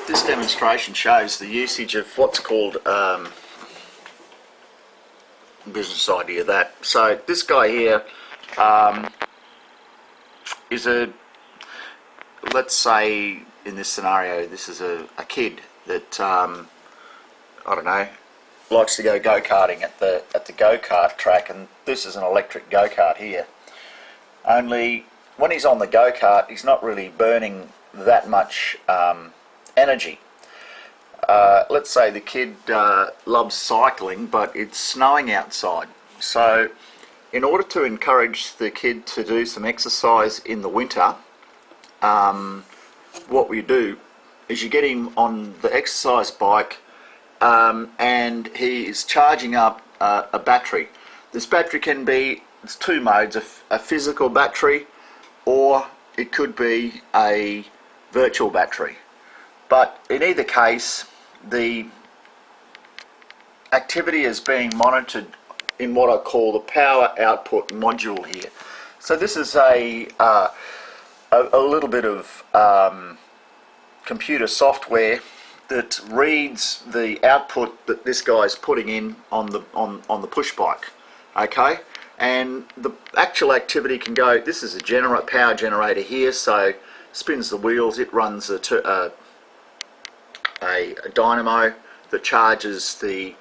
This demonstration shows the usage of what's called business idea that. So this guy here is let's say in this scenario, this is a kid that, I don't know, likes to go go-karting at the go-kart track, and this is an electric go-kart here. Only when he's on the go-kart, he's not really burning that much energy. Let's say the kid loves cycling, but it's snowing outside. So in order to encourage the kid to do some exercise in the winter, what we do is you get him on the exercise bike, and he is charging up a battery. This battery can be, it's two modes, a physical battery, or it could be a virtual battery. But in either case, the activity is being monitored in what I call the power output module here. So this is a little bit of computer software that reads the output that this guy's putting in on the push bike. Okay, and the actual activity can go. This is a power generator here, so spins the wheels. It runs a dynamo that charges the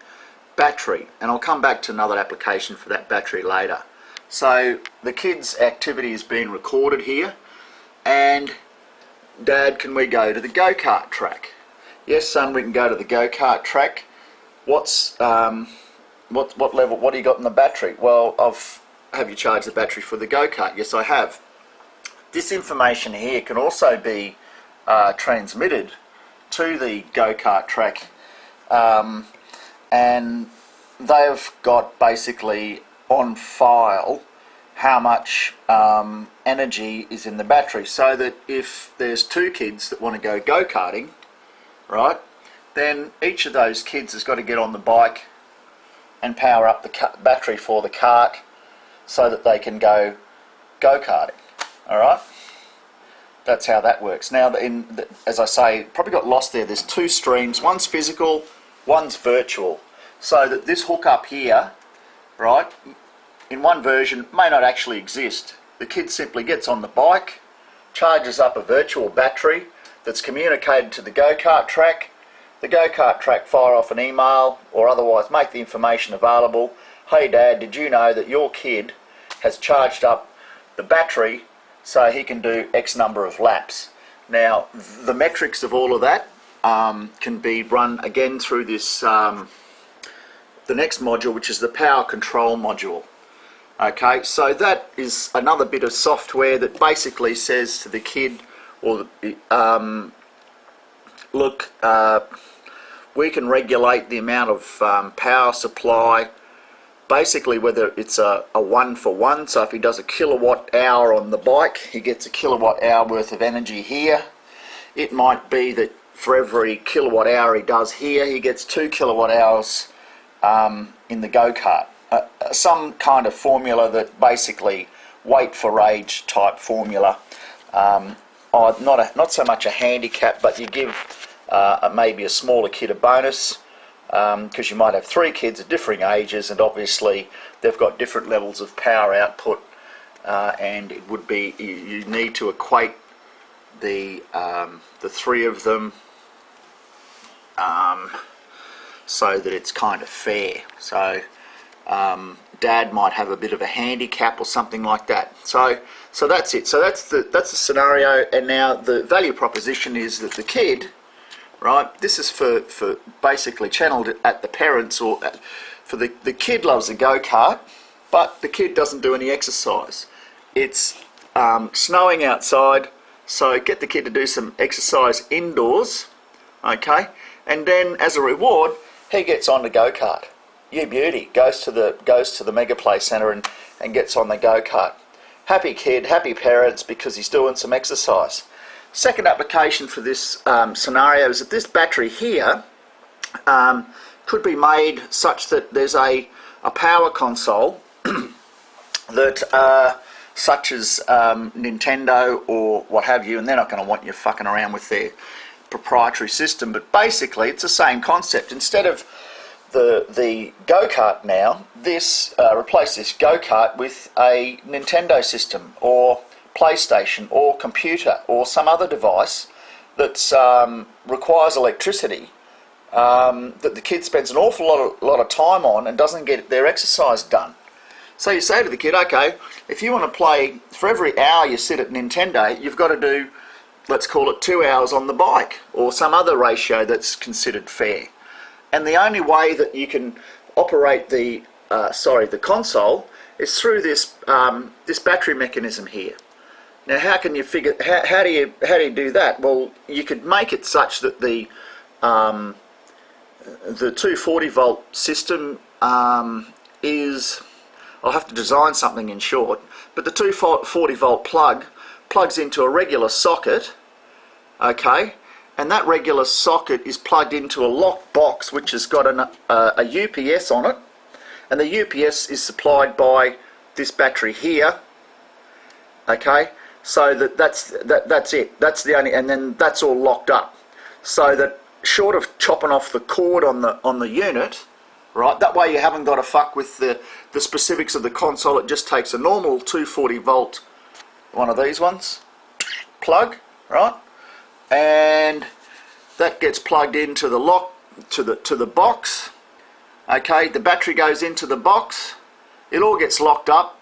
battery, and I'll come back to another application for that battery later. So the kid's activity is being recorded here, and Dad, can we go to the go-kart track? Yes, son, we can go to the go-kart track. What level? What do you got in the battery? Well, have you charged the battery for the go-kart? Yes, I have. This information here can also be transmitted to the go-kart track, and they've got basically on file how much energy is in the battery, so that if there's two kids that want to go go-karting, right, then each of those kids has got to get on the bike and power up the battery for the cart so that they can go go-karting. All right, that's how that works. Now, as I say, probably got lost there. There's two streams. One's physical, one's virtual. So that this hookup here, right, in one version may not actually exist. The kid simply gets on the bike, charges up a virtual battery that's communicated to the go-kart track. The go-kart track fire off an email or otherwise make the information available. Hey Dad, did you know that your kid has charged up the battery so he can do X number of laps? Now, the metrics of all of that can be run again through this, the next module, which is the power control module. Okay, so that is another bit of software that basically says to the kid, or look, we can regulate the amount of power supply, basically whether it's a 1-for-1, so if he does a kilowatt hour on the bike, he gets a kilowatt hour worth of energy here. It might be that for every kilowatt hour he does here, he gets 2 kilowatt hours in the go-kart. Some kind of formula that basically weight for age type formula. Not so much a handicap, but you give maybe a smaller kid a bonus, because you might have 3 kids of differing ages, and obviously they've got different levels of power output, and it would be, you need to equate the 3 of them so that it's kind of fair. So Dad might have a bit of a handicap or something like that. So that's it. So that's the scenario. And now the value proposition is that the kid, right? This is for basically channeled at the parents, or for the kid loves a go-kart, but the kid doesn't do any exercise. It's snowing outside, so get the kid to do some exercise indoors, okay? And then as a reward, he gets on the go-kart. You beauty, goes to the Mega Play Centre and gets on the go-kart. Happy kid, happy parents, because he's doing some exercise. Second application for this scenario is that this battery here could be made such that there's a power console that such as Nintendo or what have you, and they're not going to want you fucking around with their proprietary system, but basically it's the same concept. Instead of the go-kart now, replace this go-kart with a Nintendo system or PlayStation or computer or some other device that requires electricity, that the kid spends an awful lot of time on and doesn't get their exercise done. So you say to the kid, okay, if you want to play, for every hour you sit at Nintendo, you've got to do, let's call it 2 hours on the bike, or some other ratio that's considered fair. And the only way that you can operate the console is through this this battery mechanism here. Now, how can you figure? How do you do that? Well, you could make it such that the 240 volt system is. I'll have to design something in short, but the 240 volt plug plugs into a regular socket, okay, and that regular socket is plugged into a lock box which has got a UPS on it, and the UPS is supplied by this battery here, okay, so that's it. That's the only, and then that's all locked up, so that short of chopping off the cord on the unit, right, that way you haven't got to fuck with the specifics of the console. It just takes a normal 240 volt, one of these ones, plug, right, and that gets plugged into the lock, to the box, okay, the battery goes into the box, it all gets locked up,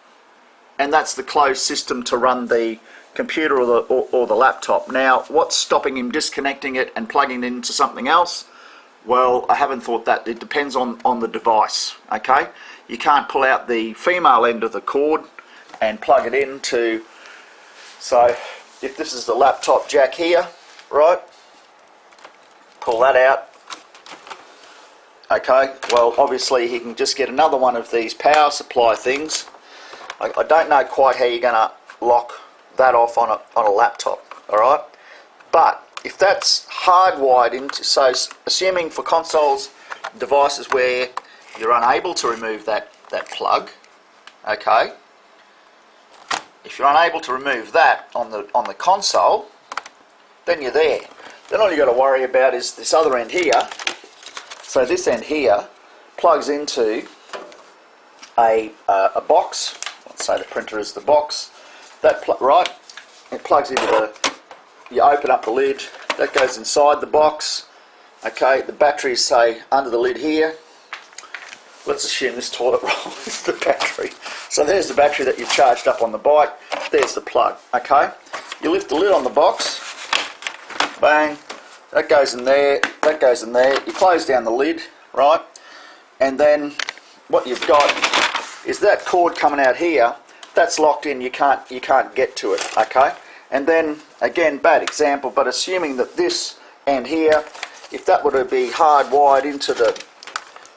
and that's the closed system to run the computer or the laptop. Now, what's stopping him disconnecting it and plugging it into something else? Well, I haven't thought that. It depends on the device, okay? You can't pull out the female end of the cord and plug it into, so if this is the laptop jack here, right, pull that out, okay, well, obviously he can just get another one of these power supply things. I don't know quite how you're going to lock that off on a laptop, all right, but if that's hardwired into, so assuming for consoles, devices where you're unable to remove that plug, okay, if you're unable to remove that on the console, then you're there. Then all you got to worry about is this other end here. So this end here plugs into a box. Let's say the printer is the box. That right, it plugs into you open up the lid, that goes inside the box, okay, the battery is, say, under the lid here. Let's assume this toilet roll is the battery. So there's the battery that you've charged up on the bike, there's the plug, okay. You lift the lid on the box, bang, that goes in there, that goes in there, you close down the lid, right, and then what you've got is that cord coming out here, that's locked in, you can't get to it, okay. And then, again, bad example, but assuming that this end here, if that were to be hardwired into the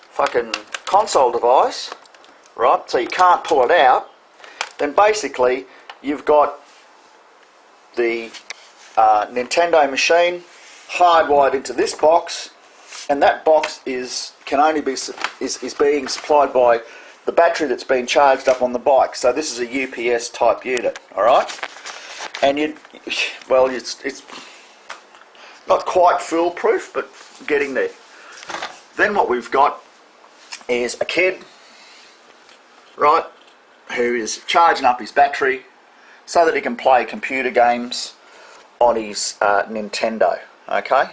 fucking console device, right, so you can't pull it out, then basically you've got the Nintendo machine hardwired into this box, and that box is being supplied by the battery that's been charged up on the bike. So this is a UPS type unit, all right. And it's not quite foolproof, but getting there. Then what we've got is a kid, right, who is charging up his battery so that he can play computer games on his Nintendo, okay?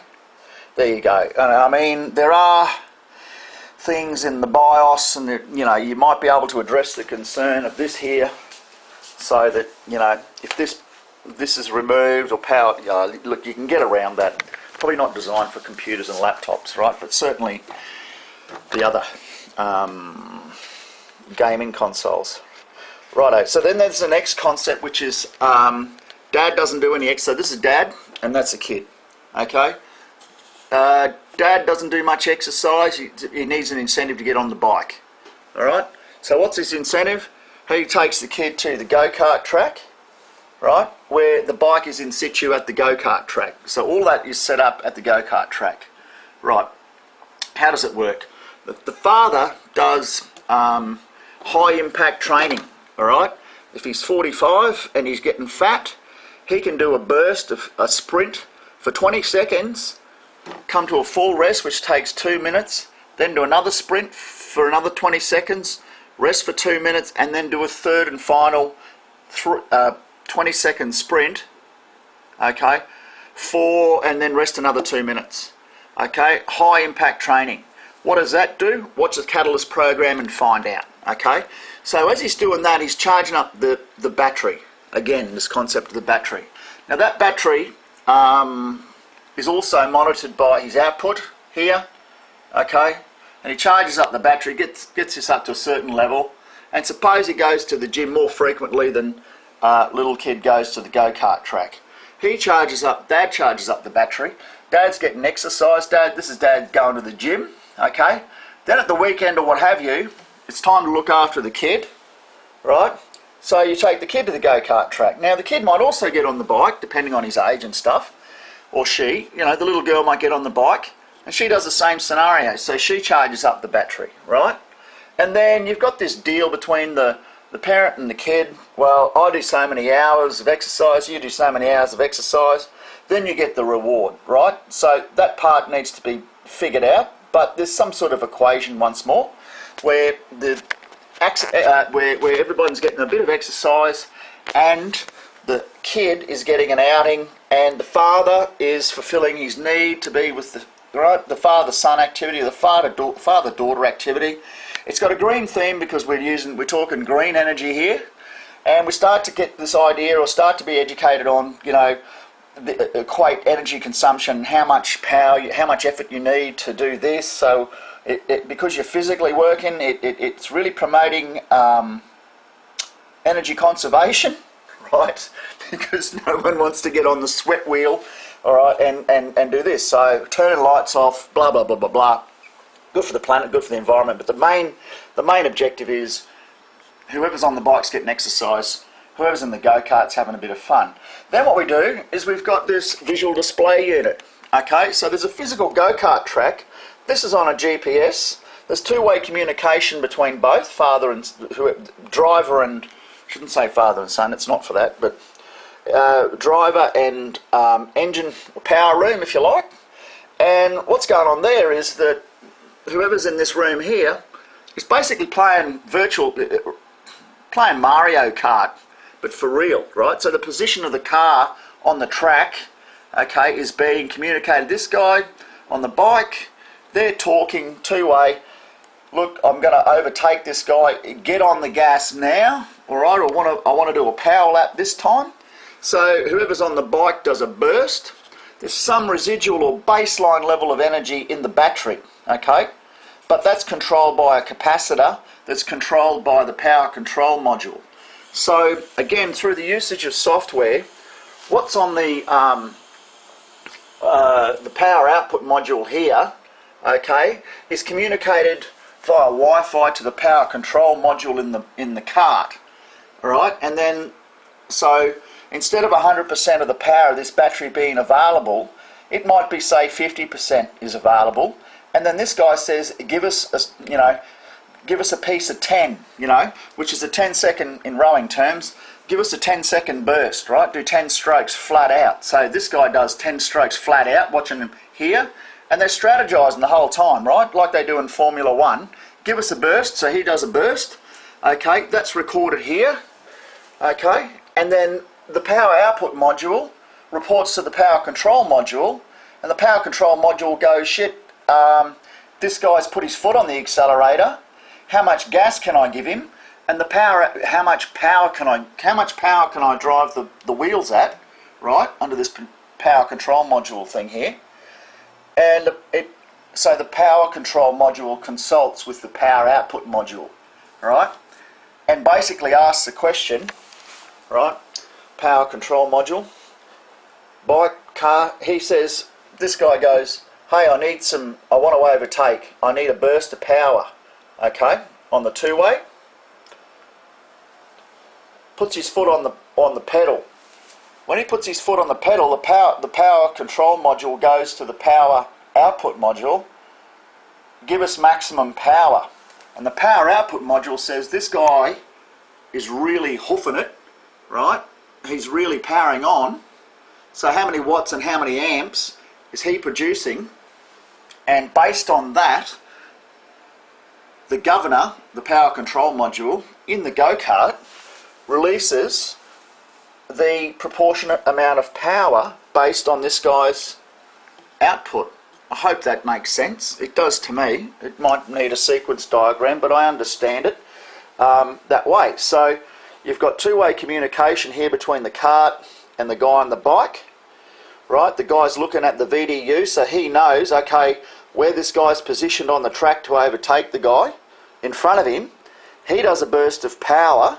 There you go. And I mean, there are things in the BIOS, and you might be able to address the concern of this here, so that if this is removed or power, look, you can get around that. Probably not designed for computers and laptops, right? But certainly the other gaming consoles. Righto. So then there's the next concept, which is Dad doesn't do any exercise. So this is Dad, and that's a kid. Okay. Dad doesn't do much exercise. He needs an incentive to get on the bike. All right. So what's his incentive? He takes the kid to the go-kart track, right, where the bike is in situ at the go-kart track. So all that is set up at the go-kart track. Right. How does it work? The father does high impact training, all right? If he's 45 and he's getting fat, he can do a burst of a sprint for 20 seconds, come to a full rest, which takes 2 minutes, then do another sprint for another 20 seconds, rest for 2 minutes, and then do a third and final 20-second sprint, okay, and then rest another 2 minutes. Okay, high impact training. What does that do? Watch the Catalyst program and find out. Okay, so as he's doing that, he's charging up the battery. Again, this concept of the battery. Now that battery is also monitored by his output here. Okay, and he charges up the battery, gets this up to a certain level, and suppose he goes to the gym more frequently than little kid goes to the go-kart track. He charges up, Dad charges up the battery. Dad's getting exercise. This is Dad going to the gym. Okay. Then at the weekend or what have you, it's time to look after the kid, right? So you take the kid to the go-kart track. Now the kid might also get on the bike, depending on his age and stuff, or she, you know, the little girl might get on the bike, and she does the same scenario. So she charges up the battery, right? And then you've got this deal between the parent and the kid. Well, I do so many hours of exercise, you do so many hours of exercise, then you get the reward, right? So that part needs to be figured out, but there's some sort of equation once more where where everybody's getting a bit of exercise and the kid is getting an outing and the father is fulfilling his need to be with the father-son activity, or the father-daughter activity. It's got a green theme because we're talking green energy here, and we start to get this idea, or start to be educated on, you know, equate energy consumption, how much power, how much effort you need to do this. So because you're physically working, it's really promoting energy conservation, right? Because no one wants to get on the sweat wheel, all right, and do this. So turning lights off, blah blah blah blah blah. Good for the planet, good for the environment. But the main objective is whoever's on the bike's getting exercise, whoever's in the go-kart's having a bit of fun. Then what we do is we've got this visual display unit. Okay, so there's a physical go-kart track. This is on a GPS. There's two-way communication between both driver and, shouldn't say father and son, it's not for that, but driver and engine power room, if you like. And what's going on there is that whoever's in this room here is basically playing Mario Kart, but for real, right? So the position of the car on the track, okay, is being communicated. This guy on the bike, they're talking two-way. Look, I'm going to overtake this guy. Get on the gas now, all right? I want to do a power lap this time. So whoever's on the bike does a burst. There's some residual or baseline level of energy in the battery, okay? But that's controlled by a capacitor that's controlled by the power control module. So again, through the usage of software, what's on the power output module here, okay, is communicated via Wi-Fi to the power control module in the cart, all right? And then, so instead of 100% of the power of this battery being available, it might be, say, 50% is available. And then this guy says, give us a piece of 10, you know, which is a 10-second, in rowing terms, give us a 10-second burst, right? Do 10 strokes flat out. So this guy does 10 strokes flat out, watching him here, and they're strategizing the whole time, right? Like they do in Formula One. Give us a burst, so he does a burst. Okay, that's recorded here. Okay, and then the power output module reports to the power control module, and the power control module goes, shit, this guy's put his foot on the accelerator. How much gas can I give him? And the power, how much power can I drive the wheels at, right? Under this power control module thing here. And so the power control module consults with the power output module, right? And basically asks the question, right? Power control module, bike, car, he says, this guy goes, hey, I want to overtake, I need a burst of power, okay, on the two-way. Puts his foot on the pedal. When he puts his foot on the pedal, the power control module goes to the power output module, give us maximum power. And the power output module says, this guy is really hoofing it, right? He's really powering on. So how many watts and how many amps is he producing? And based on that, the governor, the power control module in the go-kart, releases the proportionate amount of power based on this guy's output. I hope that makes sense. It does to me. It might need a sequence diagram, but I understand it that way. So you've got two-way communication here between the cart and the guy on the bike, right? The guy's looking at the VDU, so he knows, okay, where this guy's positioned on the track to overtake the guy in front of him. He does a burst of power,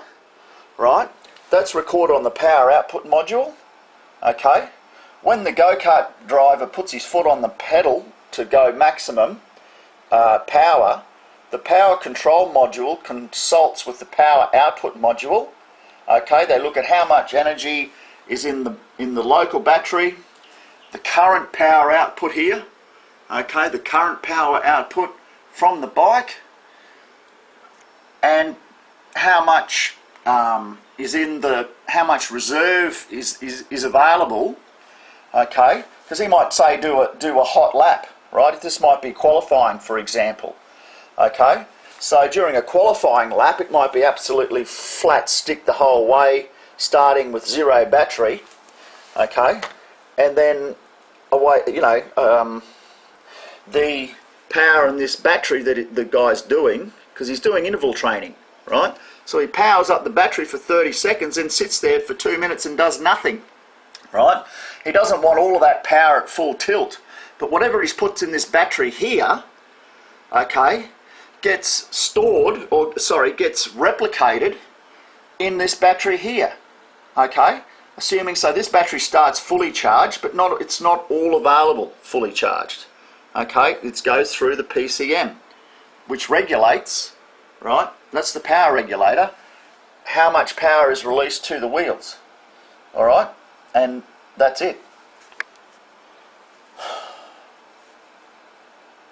right? That's recorded on the power output module, okay? When the go-kart driver puts his foot on the pedal to go maximum power, the power control module consults with the power output module, okay? They look at how much energy is in the local battery, the current power output here, okay, the current power output from the bike, and how much how much reserve is available, okay? Because he might say do a hot lap, right? This might be qualifying, for example, okay? So during a qualifying lap, it might be absolutely flat stick the whole way, starting with zero battery, okay? And then away, you know, the power in this battery that the guy's doing, because he's doing interval training, right? So he powers up the battery for 30 seconds and sits there for 2 minutes and does nothing, right? He doesn't want all of that power at full tilt, but whatever he puts in this battery here, okay, gets stored, or sorry, gets replicated in this battery here, okay? Assuming, so this battery starts fully charged, but it's not all available fully charged, okay? It goes through the PCM, which regulates, right? That's the power regulator, how much power is released to the wheels, all right? And that's it.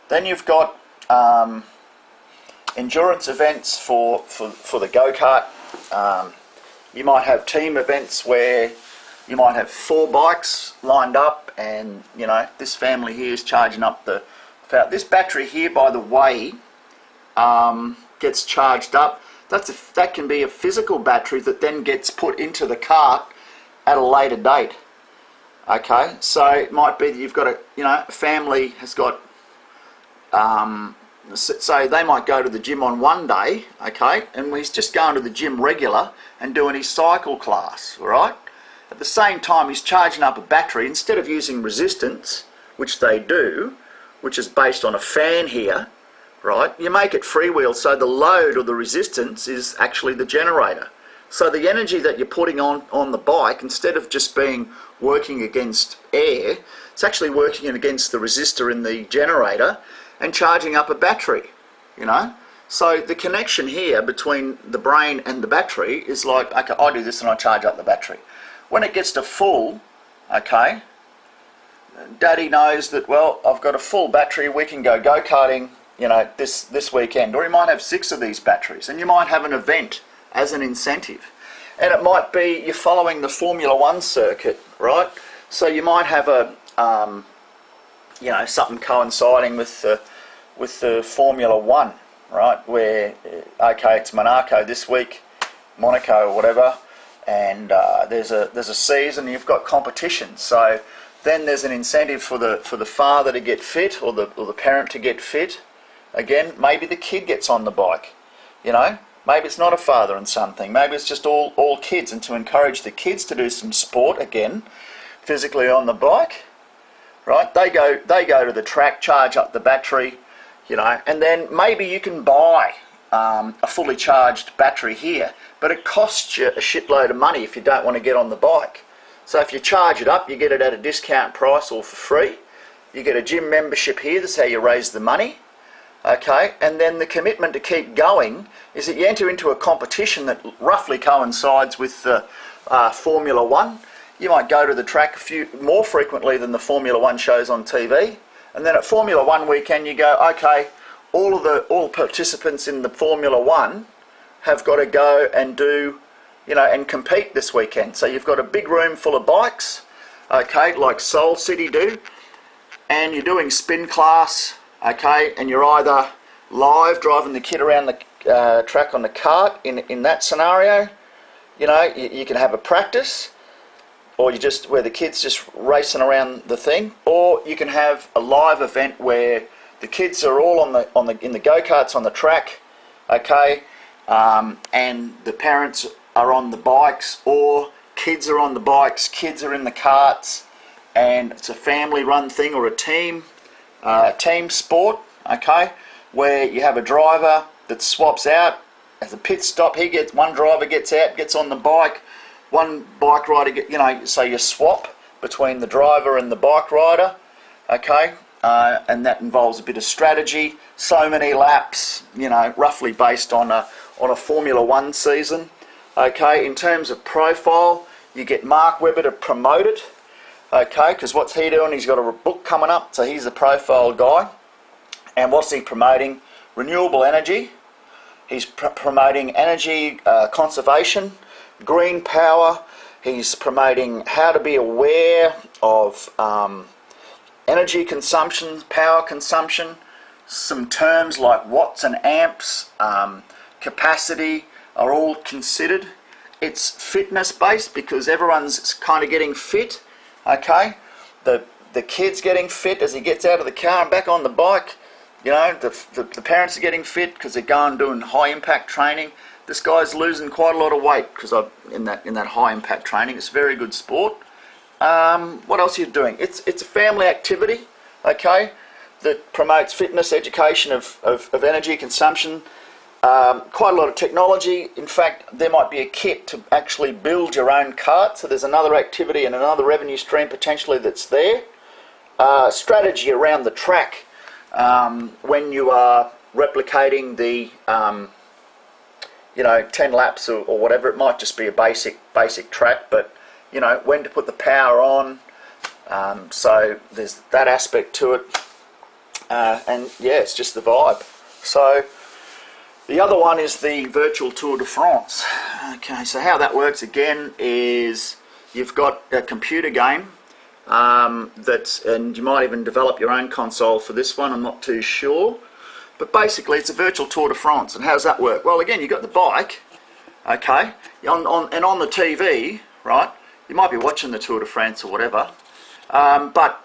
Then you've got endurance events for the go-kart. You might have team events where you might have 4 bikes lined up, and you know, this family here is charging up this battery here, by the way, gets charged up. That can be a physical battery that then gets put into the cart at a later date. Okay, so it might be that you've got a family has got so they might go to the gym on one day, okay, and he's just going to the gym regular and doing his cycle class, all right? At the same time, he's charging up a battery. Instead of using resistance, which they do, which is based on a fan here, right, you make it freewheel, so the load or the resistance is actually the generator. So the energy that you're putting on the bike, instead of just working against air, it's actually working against the resistor in the generator and charging up a battery, you know. So the connection here between the brain and the battery is like, okay, I do this and I charge up the battery. When it gets to full, okay, Daddy knows that, well, I've got a full battery, we can go go-karting, you know, this weekend. Or you might have 6 of these batteries, and you might have an event as an incentive. And it might be you're following the Formula 1 circuit, right? So you might have a, you know, something coinciding with the Formula 1, right? Where, okay, it's Monaco this week, Monaco or whatever, and there's a season, you've got competition. So then there's an incentive for the father to get fit, or the parent to get fit. Again, maybe the kid gets on the bike, you know. Maybe it's not a father and son thing. Maybe it's just all kids, and to encourage the kids to do some sport again, physically on the bike, right? They go to the track, charge up the battery, you know, and then maybe you can buy a fully charged battery here, but it costs you a shitload of money if you don't want to get on the bike. So if you charge it up, you get it at a discount price or for free. You get a gym membership here. That's how you raise the money. Okay, and then the commitment to keep going is that you enter into a competition that roughly coincides with Formula 1. You might go to the track more frequently than the Formula 1 shows on TV, and then at Formula 1 weekend you go, okay, all participants in the Formula 1 have got to go and do, you know, and compete this weekend. So you've got a big room full of bikes, okay, like Soul City do, and you're doing spin class, okay, and you're either live driving the kid around the track on the kart in that scenario, you know, you can have a practice, or you just where the kid's just racing around the thing, or you can have a live event where the kids are all in the go-karts on the track, okay, and the parents are on the bikes, or kids are on the bikes, kids are in the karts, and it's a family-run thing or a team sport, okay, where you have a driver that swaps out as a pit stop. One driver gets out, gets on the bike, one bike rider, so you swap between the driver and the bike rider, okay, and that involves a bit of strategy. So many laps, roughly based on a Formula One season, okay. In terms of profile, you get Mark Webber to promote it, okay, because what's he doing? He's got a book coming up, so he's the profile guy. And what's he promoting? Renewable energy. He's promoting energy conservation, green power. He's promoting how to be aware of energy consumption, power consumption. Some terms like watts and amps, capacity are all considered. It's fitness based because everyone's kind of getting fit, okay. The kid's getting fit as he gets out of the car and back on the bike. The parents are getting fit because they're going doing high impact training. This guy's losing quite a lot of weight because in that high impact training. It's a very good sport. What else are you doing? It's a family activity, okay, that promotes fitness, education of energy consumption. Quite a lot of technology. In fact, there might be a kit to actually build your own kart, so there's another activity and another revenue stream potentially that's there. Strategy around the track. When you are replicating the 10 laps or whatever, it might just be a basic track, but when to put the power on, so there's that aspect to it, and yeah, it's just the vibe. So the other one is the virtual Tour de France. Okay, so how that works again is you've got a computer game, and you might even develop your own console for this one, I'm not too sure. But basically it's a virtual Tour de France. And how does that work? Well, again, you've got the bike, okay, and on the TV, right, you might be watching the Tour de France or whatever, but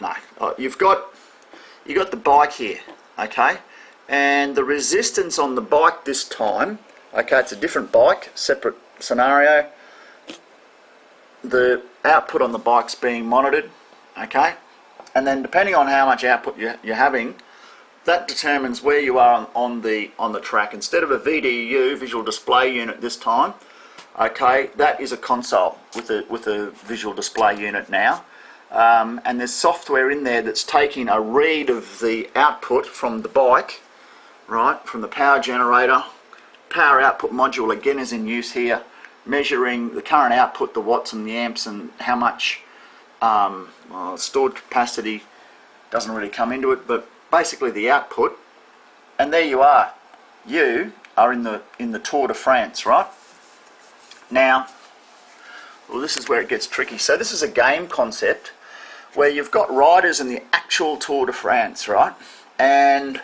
no, you've got the bike here, okay, and the resistance on the bike this time, okay, it's a different bike, separate scenario. The output on the bike's being monitored, okay, and then depending on how much output you're having, that determines where you are on the track. Instead of a VDU, visual display unit this time, okay, that is a console with a visual display unit now, and there's software in there that's taking a read of the output from the bike, right, from the power generator. Power output module again is in use here, measuring the current output, the watts and the amps, and how much stored capacity doesn't really come into it, but basically the output. And there you are. You are in the Tour de France, right? Now, well, this is where it gets tricky. So this is a game concept where you've got riders in the actual Tour de France, right? And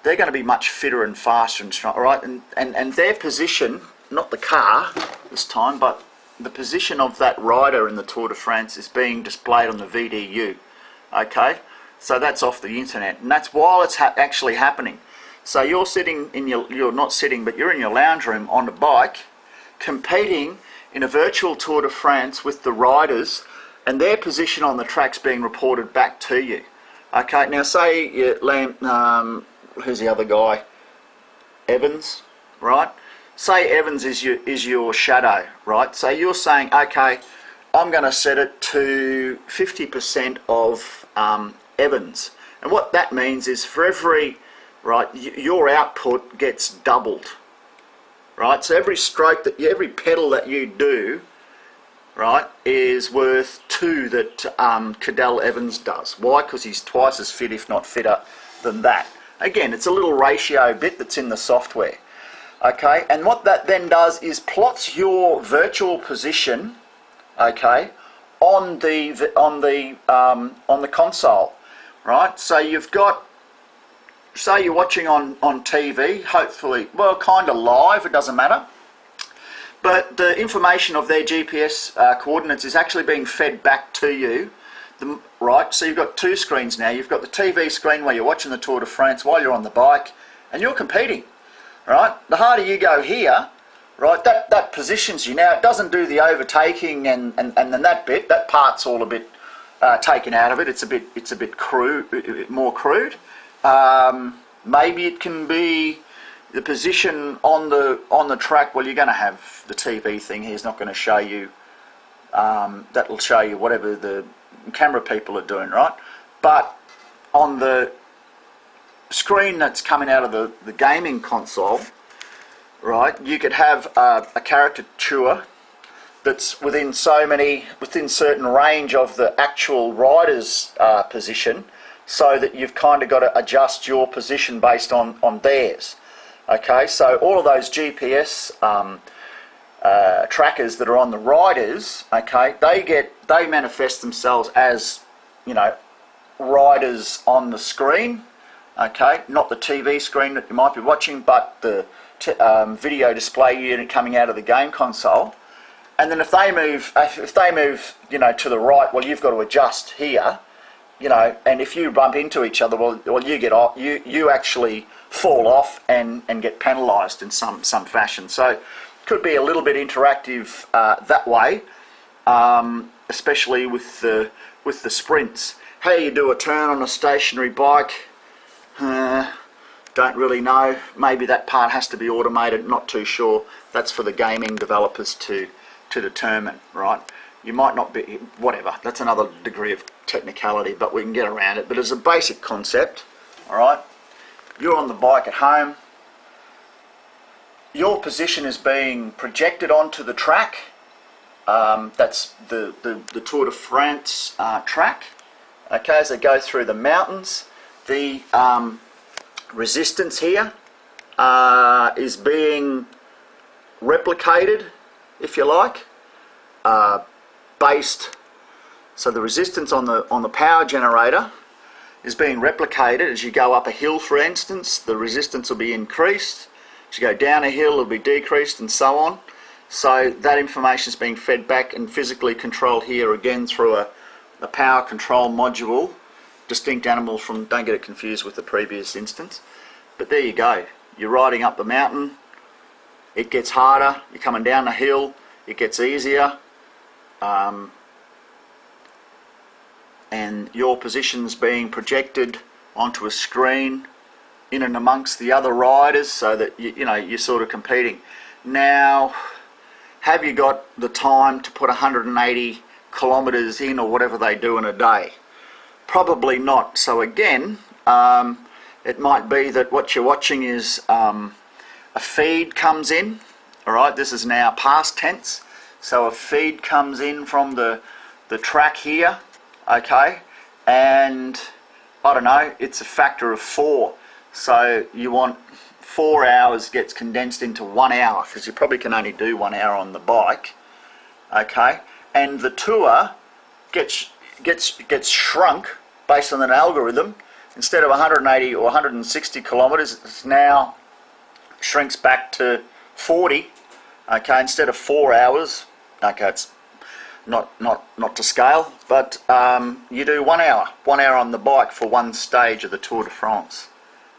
they're going to be much fitter and faster and strong, right? And their position, not the car this time, but the position of that rider in the Tour de France is being displayed on the VDU, okay? So that's off the internet, and that's while it's actually happening. So you're sitting in you're not sitting, but you're in your lounge room on a bike, competing in a virtual Tour de France with the riders, and their position on the track's being reported back to you. Okay, now say who's the other guy? Evans, right? Say Evans is your shadow, right? So you're saying, okay, I'm going to set it to 50% of Evans, and what that means is for every your output gets doubled, right? So every every pedal that you do, right, is worth 2 that Cadel Evans does. Why? Because he's twice as fit, if not fitter, than that. Again, it's a little ratio bit that's in the software. Okay, and what that then does is plots your virtual position, okay, on the console, right? So you've got, say you're watching on TV, hopefully, well, kind of live, it doesn't matter, but the information of their GPS coordinates is actually being fed back to you, right? So you've got two screens now. You've got the TV screen where you're watching the Tour de France while you're on the bike, and you're competing, right? The harder you go here, right, that positions you. Now, it doesn't do the overtaking and then that bit. That part's all a bit taken out of it. It's a bit crude, more crude. Maybe it can be the position on the track. Well, you're going to have the TV thing here. It's not going to show you. That'll show you whatever the camera people are doing, right? But on the screen that's coming out of the gaming console, right, you could have a caricature that's within certain range of the actual rider's position, so that you've kind of got to adjust your position based on theirs. Okay, so all of those GPS trackers that are on the riders, okay, they manifest themselves as, you know, riders on the screen, okay, not the TV screen that you might be watching, but the video display unit coming out of the game console. And then if they move, you know, to the right, well, you've got to adjust here, you know, and if you bump into each other, well you get off, you actually fall off and get penalised in some fashion. So it could be a little bit interactive that way, especially with the sprints. How you do a turn on a stationary bike, don't really know. Maybe that part has to be automated, not too sure. That's for the gaming developers to determine, right? You might not be, whatever, that's another degree of technicality, but we can get around it. But as a basic concept, all right, you're on the bike at home, your position is being projected onto the track. That's the Tour de France track, okay, as they go through the mountains. The resistance here is being replicated, if you like, based. So the resistance on the power generator is being replicated as you go up a hill, for instance. The resistance will be increased. As you go down a hill, it'll be decreased, and so on. So that information is being fed back and physically controlled here again through a power control module. Distinct animal from, don't get it confused with the previous instance. But there you go. You're riding up the mountain. It gets harder. You're coming down the hill. It gets easier. And your position's being projected onto a screen in and amongst the other riders, so that you know you're sort of competing. Now, have you got the time to put 180 kilometres in, or whatever they do in a day? Probably not. So again, it might be that what you're watching is a feed comes in. All right, this is now past tense. So a feed comes in from the track here, okay, and I don't know, it's a factor of 4. So you want 4 hours gets condensed into 1 hour, because you probably can only do 1 hour on the bike, okay, and the tour gets shrunk based on an algorithm. Instead of 180 or 160 kilometres, it now shrinks back to 40, okay, instead of 4 hours. Okay, it's not to scale, but you do 1 hour on the bike for one stage of the Tour de France,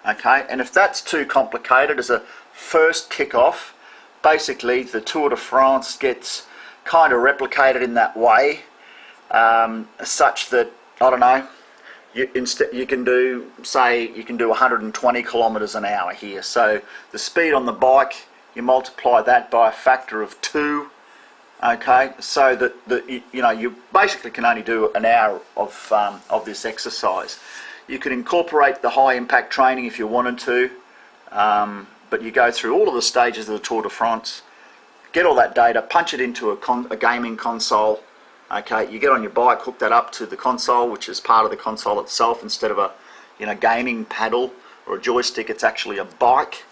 okay. And if that's too complicated as a first kick-off, basically the Tour de France gets kind of replicated in that way, such that, I don't know, you can do 120 kilometres an hour here. So the speed on the bike, you multiply that by a factor of 2, okay, so that you basically can only do an hour of this exercise. You can incorporate the high impact training if you wanted to, but you go through all of the stages of the Tour de France, get all that data, punch it into a gaming console. Okay, you get on your bike, hook that up to the console, which is part of the console itself. Instead of a gaming paddle or a joystick, it's actually a bike.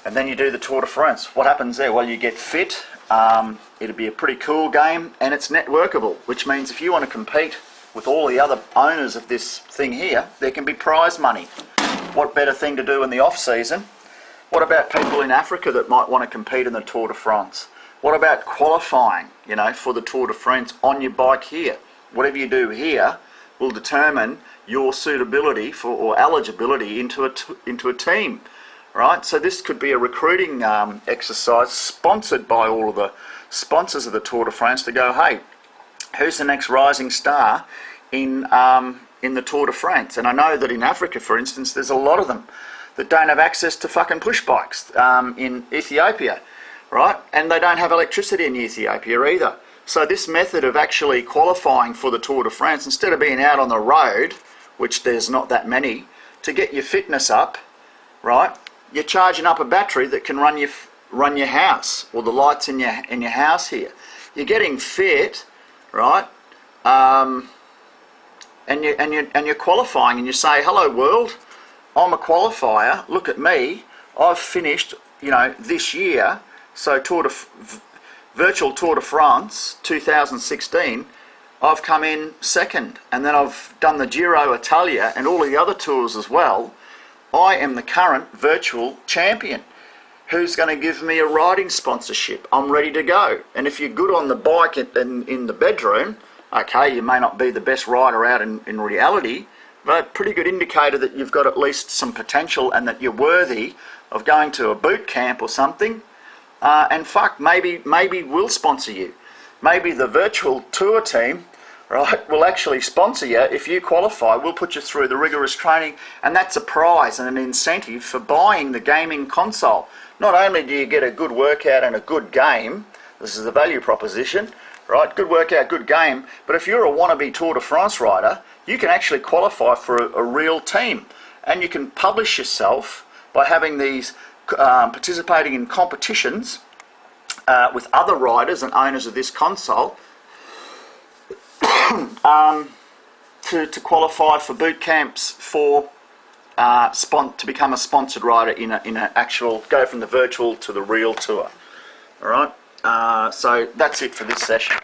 And then you do the Tour de France. What happens there? Well, you get fit, It'll be a pretty cool game, and it's networkable, which means if you want to compete with all the other owners of this thing here, there can be prize money. What better thing to do in the off season? What about people in Africa that might want to compete in the Tour de France? What about qualifying, you know, for the Tour de France on your bike here? Whatever you do here will determine your suitability for or eligibility into a team, right? So this could be a recruiting exercise sponsored by all of the sponsors of the Tour de France to go, hey, who's the next rising star in the Tour de France? And I know that in Africa, for instance, there's a lot of them that don't have access to fucking push bikes in Ethiopia, right? And they don't have electricity in Ethiopia either. So this method of actually qualifying for the Tour de France, instead of being out on the road, which there's not that many, to get your fitness up, right? You're charging up a battery that can run your house, or the lights in your house here. You're getting fit, right? And you're qualifying, and you say, hello world, I'm a qualifier, look at me, I've finished, you know, this year, so Virtual Tour de France 2016, I've come in second, and then I've done the Giro Italia and all of the other tours as well. I am the current virtual champion. Who's going to give me a riding sponsorship? I'm ready to go. And if you're good on the bike in the bedroom, okay, you may not be the best rider out in reality, but pretty good indicator that you've got at least some potential and that you're worthy of going to a boot camp or something. And fuck, maybe we'll sponsor you. Maybe the virtual tour team, right, will actually sponsor you. If you qualify, we'll put you through the rigorous training, and that's a prize and an incentive for buying the gaming console. Not only do you get a good workout and a good game, this is the value proposition, right, good workout, good game, but if you're a wannabe Tour de France rider, you can actually qualify for a real team, and you can publish yourself by having these, participating in competitions with other riders and owners of this console to qualify for boot camps for to become a sponsored rider in an actual, go from the virtual to the real tour. All right, so that's it for this session.